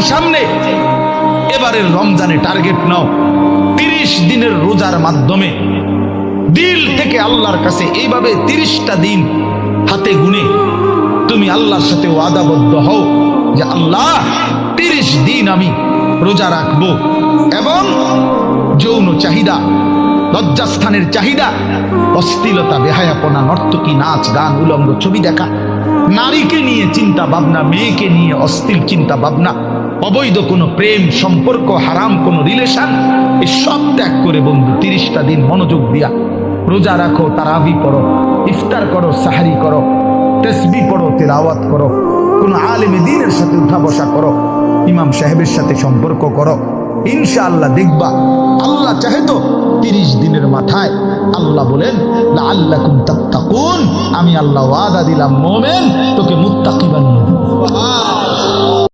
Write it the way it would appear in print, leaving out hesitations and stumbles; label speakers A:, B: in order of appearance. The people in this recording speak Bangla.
A: সামনে এবারের রমজানে টার্গেট নাও, 30 দিনের রোজার মাধ্যমে দিল থেকে আল্লাহর কাছে এইভাবে 30টা দিন হাতে গুনে তুমি আল্লাহর সাথে ওয়াদাবদ্ধ হও যে আল্লাহ 30 দিন আমি রোজা রাখবো, এবং যৌন চাহিদা, লজ্জাস্থানের চাহিদা, অশ্লীলতা, বেহায়াপনা, নর্তকী, নাচ গান, উলঙ্গ ছবি দেখা, নারীকে নিয়ে চিন্তা ভাবনা, মেয়েকে নিয়ে অশ্লীল চিন্তা ভাবনা, অবৈধ কোনো প্রেম সম্পর্ক, হারাম কোনো রিলেশন, এই সব ত্যাগ করে বন্ধু 30টা দিন মনোযোগ দিয়া রোজা রাখো, তারাবি পড়ো, ইফতার করো, সাহারি করো, তাসবিহ পড়ো, তিলাওয়াত করো, কোন আলেমে দ্বীনের সাথে উঠা বসা করো, ইমাম সাহেবের সাথে সম্পর্ক করো। ইনশাআল্লাহ দেখবা আল্লাহ চাহে তো 30 দিনের মাথায় আল্লাহ বলেন লাআল্লাকুম তাত্তাকুন, আমি আল্লাহ ওয়াদা দিলাম মোমেন তোকে মুত্তাকি বানিয়ে দেব।